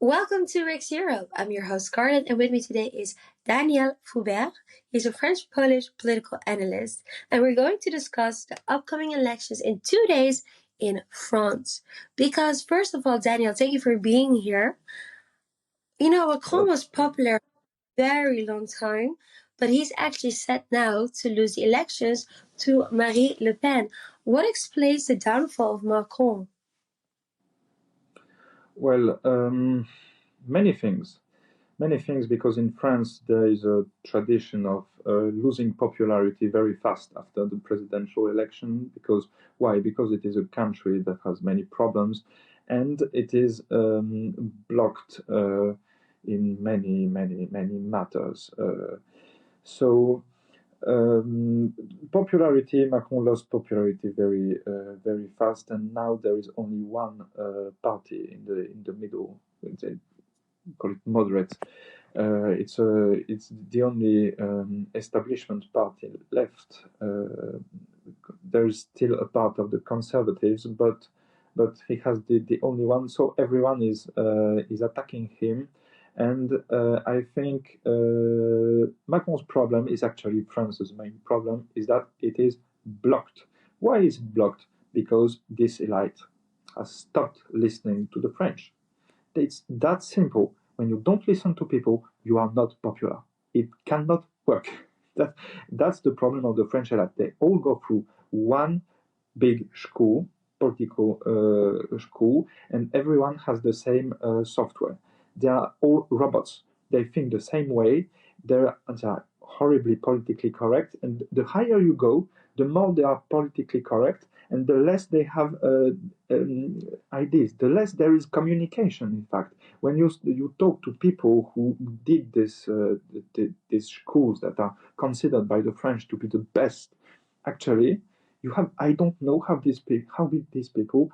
Welcome to Riks Europe. I'm your host Scarlett, and with me today is Daniel Foubert. He's a French-Polish political analyst, and we're going to discuss the upcoming elections in 2 days in France. Because first of all, Daniel, thank you for being here. Macron was popular for a very long time, but he's actually set now to lose the elections to Marine Le Pen. What explains the downfall of Macron? Well, many things. Many things, because in France there is a tradition of losing popularity very fast after the presidential election. Because why? Because it is a country that has many problems, and it is blocked in many matters. So popularity, Macron lost popularity very fast, and now there is only one party in the middle. They call it moderate. It's the only establishment party left. There is still a part of the conservatives, but he has the only one. So everyone is attacking him. And I think Macron's problem is actually France's main problem, is that it is blocked. Why is it blocked? Because this elite has stopped listening to the French. It's that simple. When you don't listen to people, you are not popular. It cannot work. That's the problem of the French elite. They all go through one big school, political school, and everyone has the same software. They are all robots. They think the same way. They are horribly politically correct. And the higher you go, the more they are politically correct, and the less they have ideas, the less there is communication. In fact, when you talk to people who did these schools that are considered by the French to be the best, actually, I don't know how these people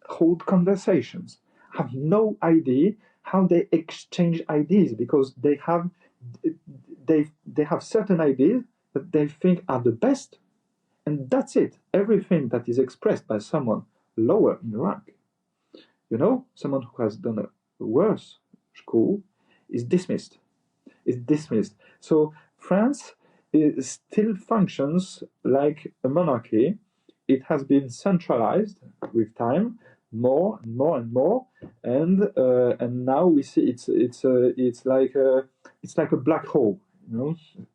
hold conversations. Have no idea how they exchange ideas, because they have certain ideas that they think are the best, and that's it. Everything that is expressed by someone lower in rank, someone who has done a worse school, is dismissed. So France still functions like a monarchy. It has been centralized with time, more and more, and now we see it's like a black hole.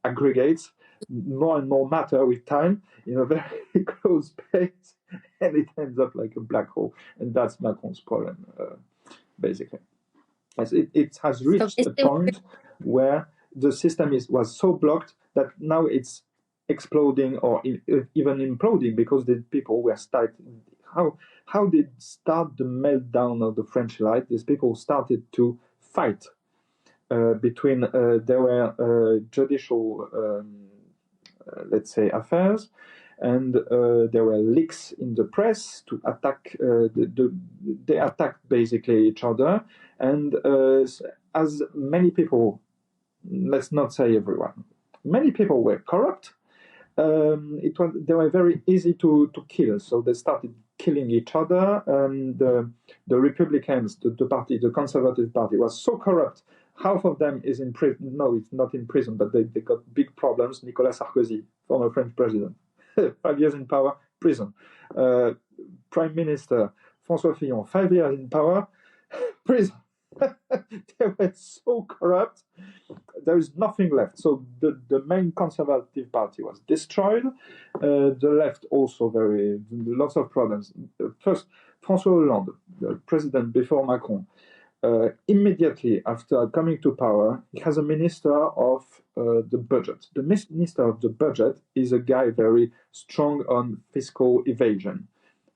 Aggregates more and more matter with time in a very close space, and it ends up like a black hole. And that's Macron's problem, basically. As it has reached a point where the system was so blocked that now it's exploding or even imploding, because the people were starting. How did start the meltdown of the French elite? These people started to fight between there were judicial, let's say, affairs, and there were leaks in the press to attack. They attacked basically each other, and as many people, let's not say everyone, many people were corrupt. They were very easy to kill, so they started killing each other. The Republicans, the Conservative Party, was so corrupt. Half of them is in prison. No, it's not in prison, but they got big problems. Nicolas Sarkozy, former French president, 5 years in power, prison. Prime Minister François Fillon, 5 years in power, prison. They were so corrupt. There is nothing left. So the main Conservative Party was destroyed. The left also lots of problems. First, François Hollande, the president before Macron, immediately after coming to power, he has a minister of the budget. The minister of the budget is a guy very strong on fiscal evasion.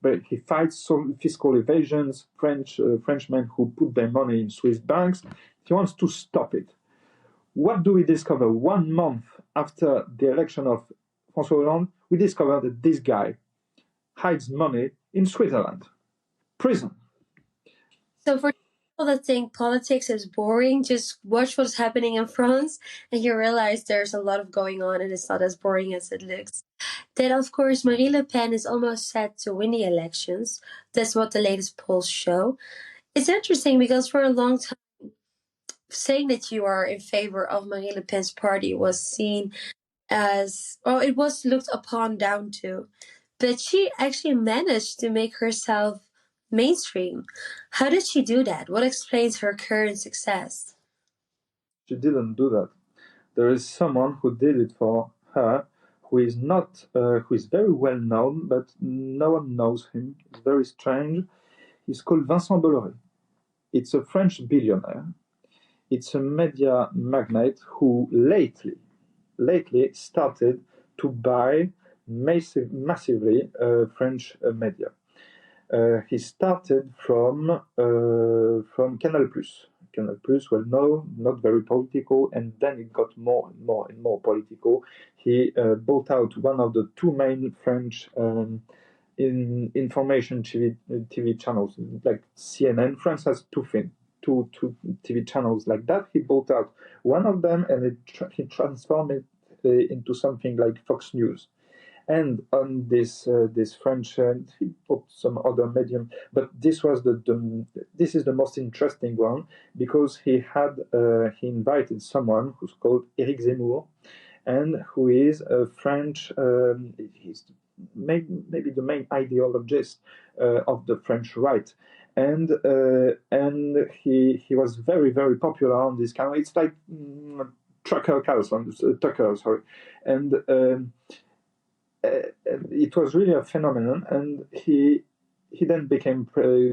But he fights fiscal evasions, Frenchmen who put their money in Swiss banks. He wants to stop it. What do we discover 1 month after the election of François Hollande? We discover that this guy hides money in Switzerland. Prison. So for people that think politics is boring, just watch what's happening in France, and you realize there's a lot of going on, and it's not as boring as it looks. Then, of course, Marine Le Pen is almost set to win the elections. That's what the latest polls show. It's interesting because for a long time, saying that you are in favor of Marine Le Pen's party was seen as, well, it was looked upon down to. But she actually managed to make herself mainstream. How did she do that? What explains her current success? She didn't do that. There is someone who did it for her, who is not, who is very well known, but no one knows him. It's very strange. He's called Vincent Bolloré. It's a French billionaire. It's a media magnate who lately started to buy massively French media. He started from Canal Plus. Canal Plus, well known, not very political, and then it got more and more and more political. He bought out one of the two main French information TV channels, like CNN. France has two TV channels like that. He bought out one of them, and he transformed it into something like Fox News. And on this French, he put some other medium, but this was this is the most interesting one because he invited someone who's called Eric Zemmour, and who is a French. He's maybe the main ideologist of the French right, and he was very popular on this kind. It's like Tucker Carlson, Tucker, sorry, and. It was really a phenomenon, and he then became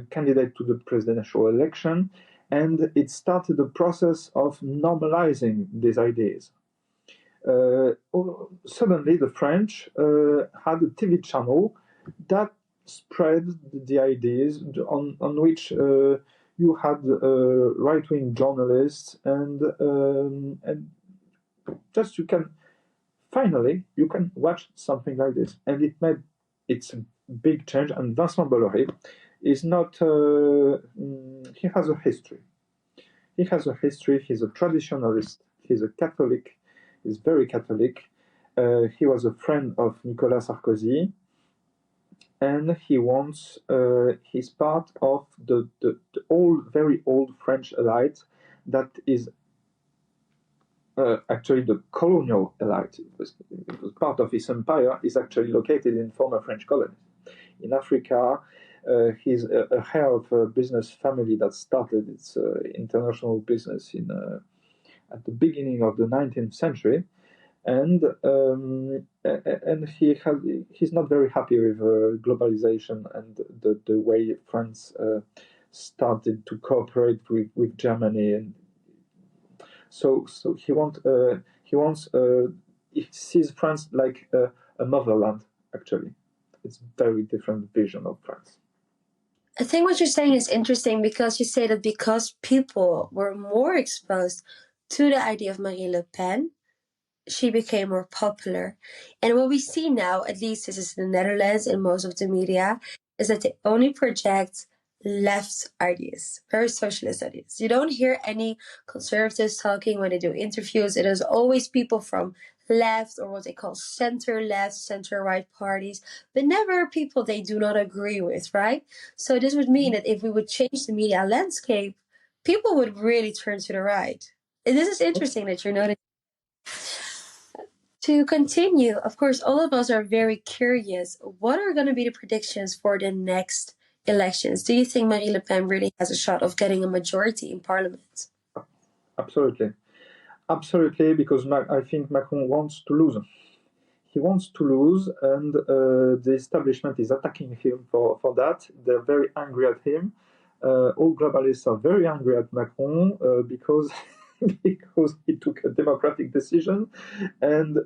candidate to the presidential election, and it started the process of normalizing these ideas. Suddenly, the French had a TV channel that spread the ideas on which you had right-wing journalists, and just finally, you can watch something like this, and it's a big change. And Vincent Bolloré is not. He has a history. He has a history. He's a traditionalist. He's a Catholic. He's very Catholic. He was a friend of Nicolas Sarkozy, and he's part of the very old French elite that is actually the colonial elite, because part of his empire is actually located in former French colonies. In Africa, he's a heir of a business family that started its international business at the beginning of the 19th century, and he's not very happy with globalization and the way France started to cooperate with Germany, and so he sees France like a motherland. Actually, it's very different vision of France. I think what you're saying is interesting because you say that because people were more exposed to the idea of Marine Le Pen, she became more popular. And what we see now, at least this is in the Netherlands and most of the media, is that they only project left ideas, very socialist ideas. You don't hear any conservatives talking when they do interviews. It is always people from left or what they call center left, center right parties, but never people they do not agree with, right? So this would mean that if we would change the media landscape, people would really turn to the right. And this is interesting that you're noticing. To continue, of course, all of us are very curious. What are going to be the predictions for the next elections? Do you think Marine Le Pen really has a shot of getting a majority in parliament? Absolutely, absolutely, because I think Macron wants to lose. He wants to lose, and the establishment is attacking him for that. They're very angry at him. All globalists are very angry at Macron because because he took a democratic decision, and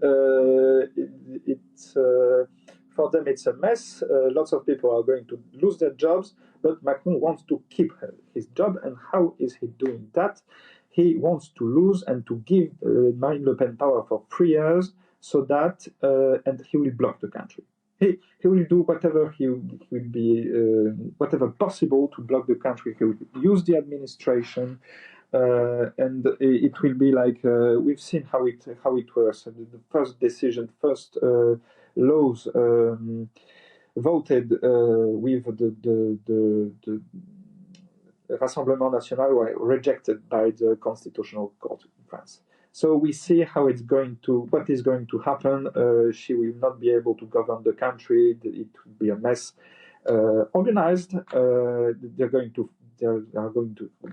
it's for them it's a mess. Lots of people are going to lose their jobs, but Macron wants to keep his job. And how is he doing that? He wants to lose and to give Marine Le Pen power for 3 years, so that and he will block the country. He will do whatever he will be whatever possible to block the country. He will use the administration, and it will be like we've seen how it works. The first decision, first laws voted with the Rassemblement National were rejected by the Constitutional Court in France. So we see how what is going to happen. She will not be able to govern the country. It will be a mess. Organized, there are going to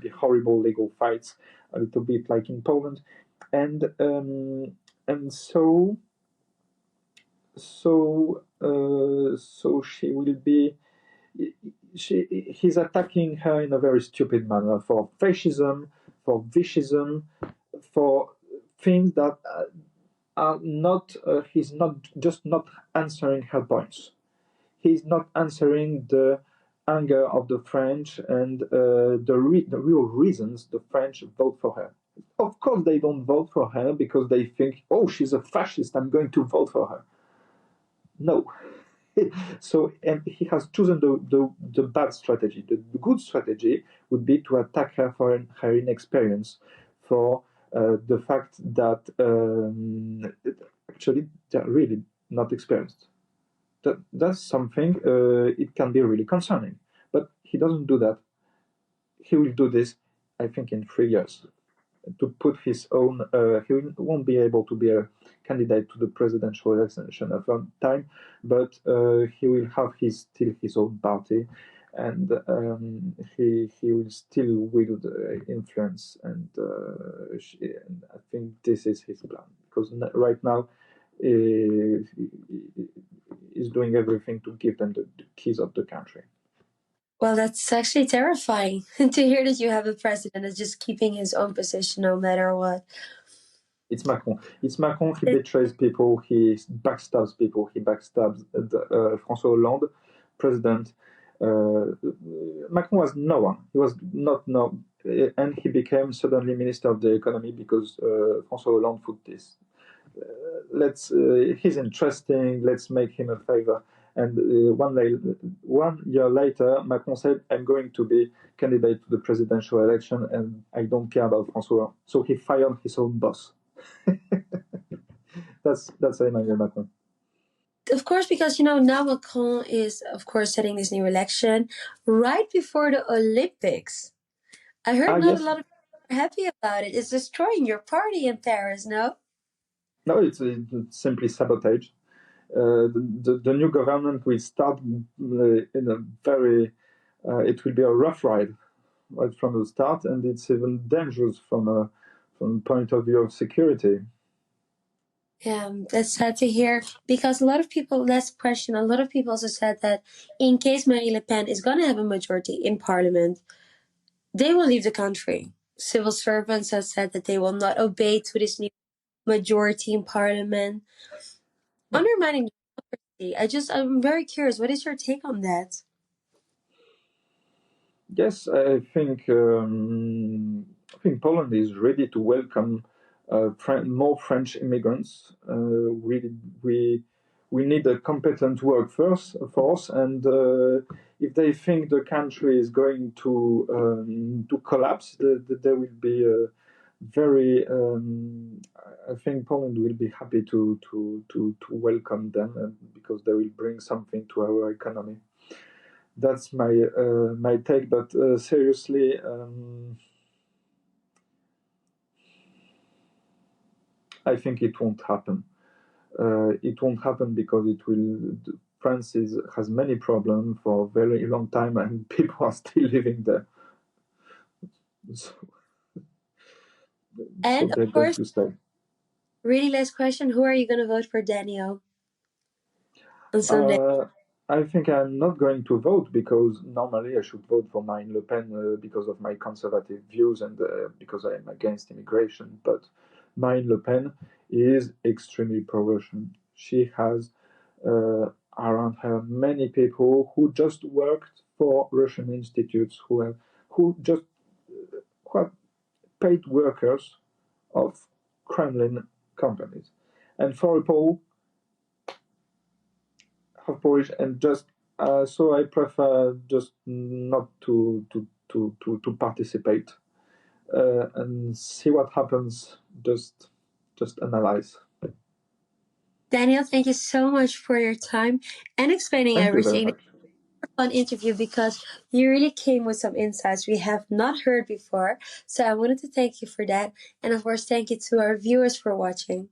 be horrible legal fights, a little bit like in Poland, and um, and so she will be he's attacking her in a very stupid manner for fascism, for vicism, for things that are not. He's not just not answering her points. He's not answering the anger of the French and the real reasons the French vote for her. Of course, they don't vote for her because they think, oh, she's a fascist, I'm going to vote for her. No. So, and he has chosen the bad strategy. The good strategy would be to attack her for her inexperience, for the fact that actually they're really not experienced. That's something, it can be really concerning. But he doesn't do that. He will do this, I think, in 3 years. To put his own, he won't be able to be a candidate to the presidential election at one time, but he will have still his own party, and he will still wield influence, and I think this is his plan because right now he's doing everything to give them the keys of the country. Well, that's actually terrifying to hear that you have a president that's just keeping his own position no matter what. It's Macron. It's Macron. He betrays people. He backstabs people. He backstabs François Hollande, president. Macron was no one. He was not no, and he became suddenly minister of the economy because François Hollande put this. He's interesting. Let's make him a favor. And 1 year later, Macron said, "I'm going to be candidate to the presidential election, and I don't care about François." So he fired his own boss. That's Emmanuel Macron. Of course, because now Macron is, of course, setting this new election right before the Olympics. I heard not a Yes. lot of people are happy about it. It's destroying your party in Paris, no? No, it's simply sabotage. The new government will start in a very. It will be a rough ride right from the start, and it's even dangerous from the point of view of security. Yeah, that's sad to hear because a lot of people, last question, a lot of people also said that in case Marine Le Pen is going to have a majority in parliament, they will leave the country. Civil servants have said that they will not obey to this new majority in parliament, undermining democracy. I'm very curious. What is your take on that? Yes, I think Poland is ready to welcome more French immigrants. We need a competent workforce, and if they think the country is going to collapse, there will be a very. I think Poland will be happy to welcome them, because they will bring something to our economy. That's my take. But seriously, I think it won't happen. It won't happen because France has many problems for a very long time, and people are still living there. So, And they're of going course, to stay. really last question: who are you going to vote for, Daniel, on Sunday? Uh, I think I'm not going to vote because normally I should vote for Marine Le Pen because of my conservative views and because I am against immigration. But Marine Le Pen is extremely pro-Russian. She has around her many people who just worked for Russian institutes, who just who are paid workers of Kremlin companies. And for a poll, half Polish, and just so I prefer just not to participate and see what happens. Just analyze. Daniel, thank you so much for your time and explaining Thank you very everything. much. fun interview because you really came with some insights we have not heard before. So I wanted to thank you for that. And of course, thank you to our viewers for watching.